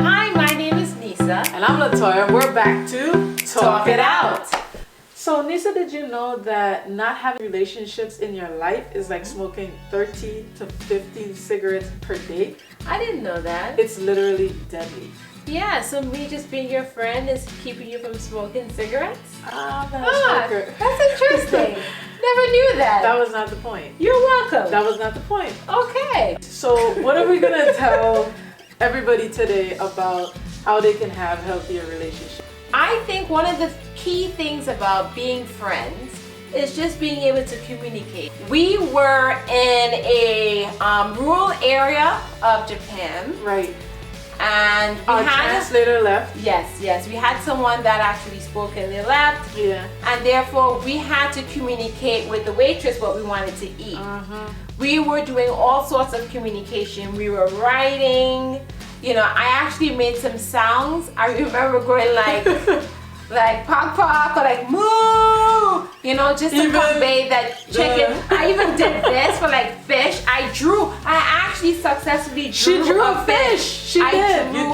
Hi, my name is Nisa. And I'm Latoya. We're back to Talk It Out. So Nisa, did you know that not having relationships in your life is like smoking 13 to 15 cigarettes per day? I didn't know that. It's literally deadly. Yeah, so me just being your friend is keeping you from smoking cigarettes? I'm not a smoker. That's interesting. Never knew that. That was not the point. You're welcome. That was not the point. Okay. So what are we going to tell everybody today about how they can have healthier relationships? I think one of the key things about being friends is just being able to communicate. We were in a rural area of Japan. Right. And we Our had translator left. Yes. We had someone that actually spoke and they left. Yeah. And therefore we had to communicate with the waitress what we wanted to eat. We were doing all sorts of communication. We were writing. You know, I actually made some sounds. I remember going like pock pock or like moo, you know, just to convey that chicken. I even did this for like fish. I actually successfully drew a fish. She did. You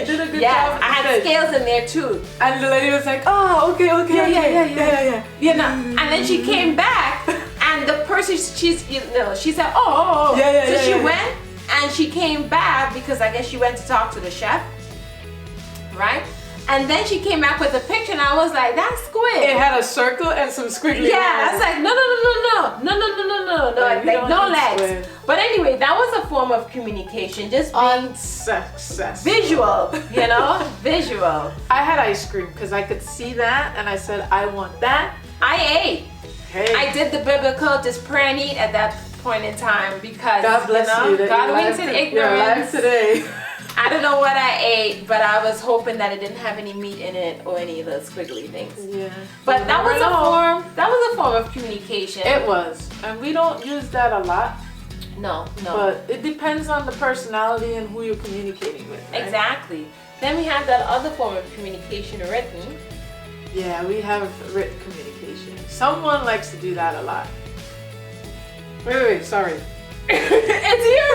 did a good job. I had scales in there too. And the lady was like, oh, okay. Yeah. You know, and then she came back and the person, she said, oh. So she went and she came back because I guess she went to talk to the chef, right? And then she came back with a picture and I was like, that's squid. It had a circle and some squiggly lines. I was like, no, like no legs. Squid. But anyway, that was a form of communication, just being unsuccessful. visual, you know, visual. I had ice cream because I could see that and I said, I want that. I ate. Hey. I did the biblical just pray and eat at that point in time because God bless you. God winks in ignorance. You're alive today. I don't know what I ate, but I was hoping that it didn't have any meat in it or any of those squiggly things. Yeah. But that was a form of communication. It was. And we don't use that a lot. No. But it depends on the personality and who you're communicating with. Right? Exactly. Then we have that other form of communication, written. Yeah, we have written communication. Someone likes to do that a lot. Wait, sorry. It's you!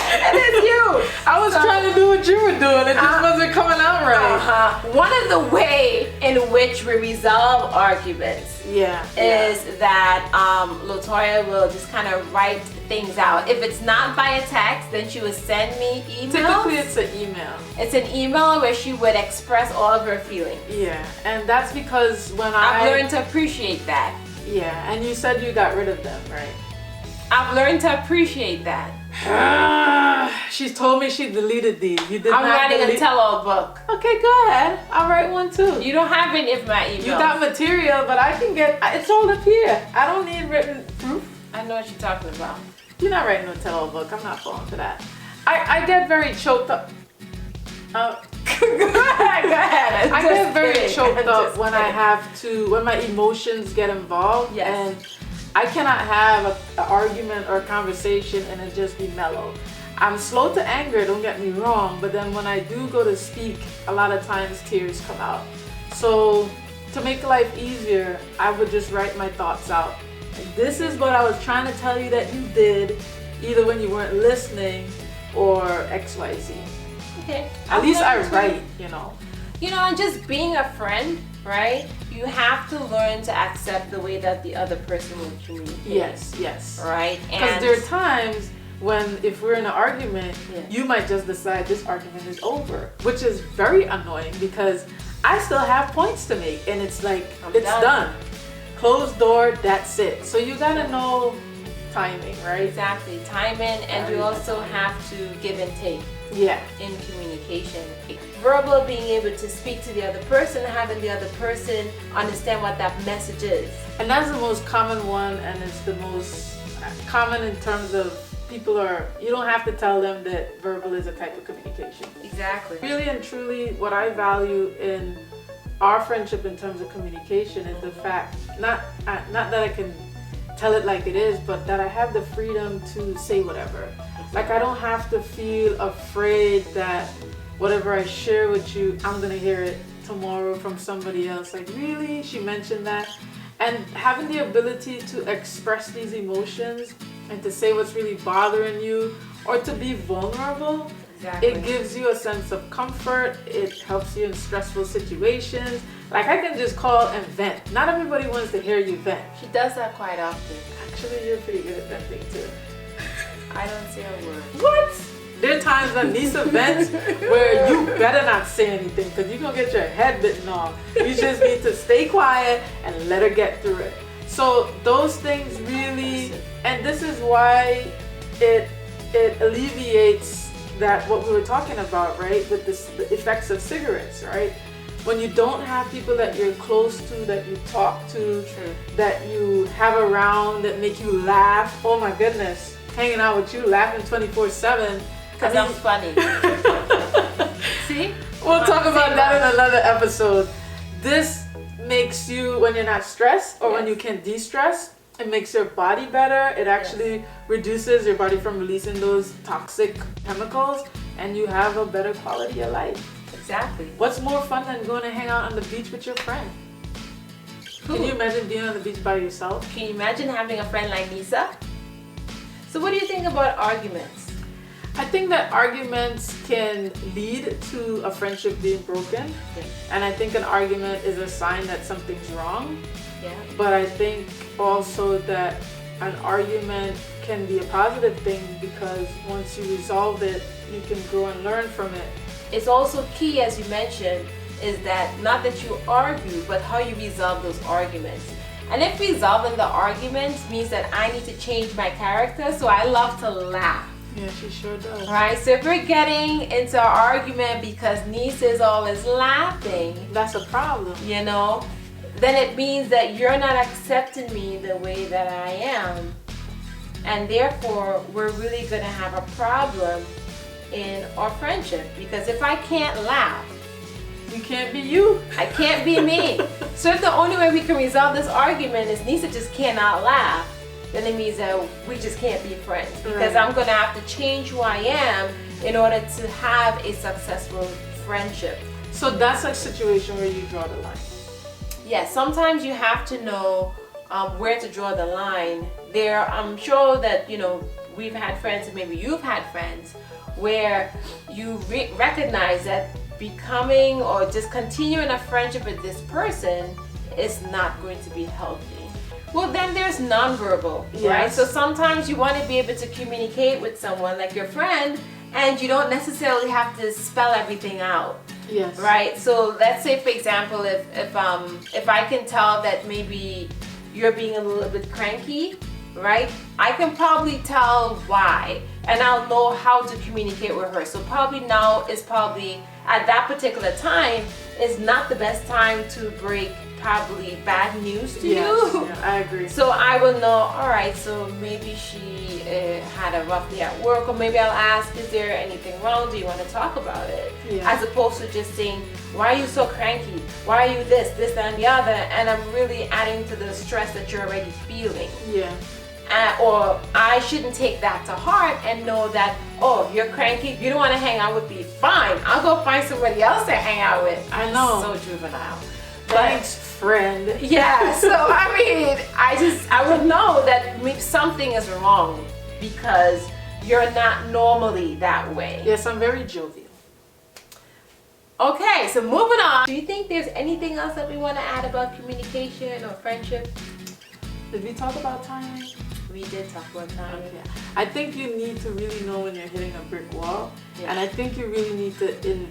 It is you! I was trying to do what you were doing. It just wasn't coming out right. One of the ways in which we resolve arguments is that Latoya will just kind of write things out. If it's not via text, then she would send me emails. Typically it's an email. It's an email where she would express all of her feelings. Yeah, and that's because when I've learned to appreciate that. Yeah, and you said you got rid of them, right? I've learned to appreciate that. She's told me she deleted these. You did I'm not writing delete. a tell-all book. Okay, go ahead. I'll write one too. You don't have any of my emails. You got material, but I can get. It's all up here. I don't need written proof. I know what you're talking about. You're not writing a tell-all book. I'm not falling for that. I get very choked up. Go ahead. I get very choked up when when my emotions get involved. Yes. And I cannot have an argument or a conversation and it just be mellow. I'm slow to anger, don't get me wrong, but then when I do go to speak, a lot of times tears come out. So to make life easier, I would just write my thoughts out. Like, this is what I was trying to tell you that you did, either when you weren't listening or XYZ. Okay. At least I write, you know. You know, and just being a friend, right? You have to learn to accept the way that the other person will communicate. Yes. Right? Because there are times when if we're in an argument, you might just decide this argument is over, which is very annoying because I still have points to make and it's like, it's done. Closed door, that's it. So you gotta know timing, right? Exactly. Timing, and you also have to give and take. Yeah. In communication. Verbal, being able to speak to the other person, having the other person understand what that message is. And that's the most common one, and it's the most common in terms of you don't have to tell them that verbal is a type of communication. Exactly. Really and truly, what I value in our friendship in terms of communication is the fact, not that I can tell it like it is, but that I have the freedom to say whatever. Like I don't have to feel afraid that whatever I share with you, I'm gonna hear it tomorrow from somebody else. Like, really? She mentioned that? And having the ability to express these emotions and to say what's really bothering you or to be vulnerable Exactly. It gives you a sense of comfort. It helps you in stressful situations. Like I can just call and vent. Not everybody wants to hear you vent. She does that quite often. Actually, you're pretty good at venting too. I don't say a word. What? There are times when Nisa vents where you better not say anything because you're going to get your head bitten off. You just need to stay quiet and let her get through it. So those things really, and this is why it alleviates that what we were talking about, right? With the effects of cigarettes, right? When you don't have people that you're close to, that you talk to, that you have around, that make you laugh. Oh my goodness, hanging out with you, laughing 24/7. Because I'm funny. See? We'll talk about that in another episode. This makes you, when you're not stressed or when you can de-stress, it makes your body better. It actually reduces your body from releasing those toxic chemicals, and you have a better quality of life. Exactly. What's more fun than going to hang out on the beach with your friend? Can you imagine being on the beach by yourself? Can you imagine having a friend like Nisa? So what do you think about arguments? I think that arguments can lead to a friendship being broken. And I think an argument is a sign that something's wrong. Yeah. But I think also that an argument can be a positive thing because once you resolve it, you can grow and learn from it. It's also key, as you mentioned, is that not that you argue, but how you resolve those arguments. And if resolving the arguments means that I need to change my character, so I love to laugh. Yeah, she sure does. Right, so if we're getting into an argument because Nisa is always laughing, that's a problem. You know, then it means that you're not accepting me the way that I am. And therefore, we're really going to have a problem in our friendship. Because if I can't laugh, you can't be you. I can't be me. So if the only way we can resolve this argument is Nisa just cannot laugh, then it means that we just can't be friends. Because I'm going to have to change who I am in order to have a successful friendship. So that's a situation where you draw the line. Yes, sometimes you have to know where to draw the line. I'm sure that, you know, we've had friends, and maybe you've had friends, where you recognize that becoming or just continuing a friendship with this person is not going to be healthy. Well, then there's nonverbal, right? So sometimes you want to be able to communicate with someone like your friend, and you don't necessarily have to spell everything out. Yes. Right. So let's say, for example, if I can tell that maybe you're being a little bit cranky, right? I can probably tell why, and I'll know how to communicate with her. So probably now is probably at that particular time is not the best time to break probably bad news to you. Yeah, I agree. So I will know, all right, so maybe she had a rough day at work, or maybe I'll ask, is there anything wrong? Do you want to talk about it? Yeah. As opposed to just saying, why are you so cranky? Why are you this, that, and the other? And I'm really adding to the stress that you're already feeling. Yeah. Or I shouldn't take that to heart and know that, oh, you're cranky, you don't want to hang out with me. Fine, I'll go find somebody else to hang out with. I know. So juvenile. Thanks, friend. Yeah, so I mean, I would know that something is wrong because you're not normally that way. Yes, I'm very jovial. Okay, so moving on. Do you think there's anything else that we want to add about communication or friendship? Did we talk about timing? We did talk about timing. Okay. I think you need to really know when you're hitting a brick wall. Yeah. And I think you really need to,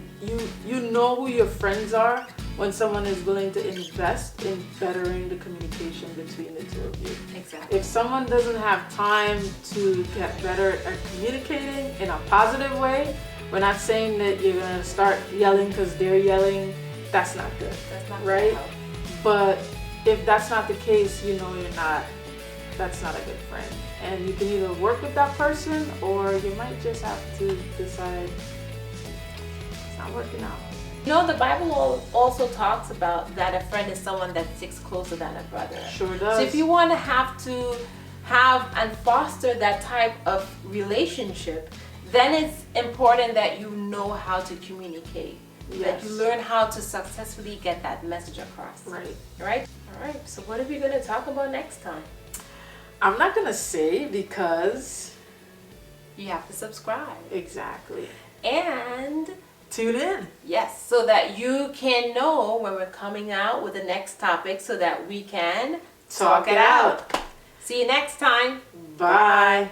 you know who your friends are when someone is willing to invest in bettering the communication between the two of you. Exactly. If someone doesn't have time to get better at communicating in a positive way, we're not saying that you're going to start yelling because they're yelling. That's not good. That's not right? But if that's not the case, you know that's not a good friend. And you can either work with that person, or you might just have to decide it's not working out. You know, the Bible also talks about that a friend is someone that sticks closer than a brother. Sure does. So if you want to have and foster that type of relationship, then it's important that you know how to communicate. Yes. That you learn how to successfully get that message across. Right. Right? All right. So what are we going to talk about next time? I'm not going to say because you have to subscribe. Exactly. And tune in. Yes, so that you can know when we're coming out with the next topic so that we can Talk it out. See you next time. Bye.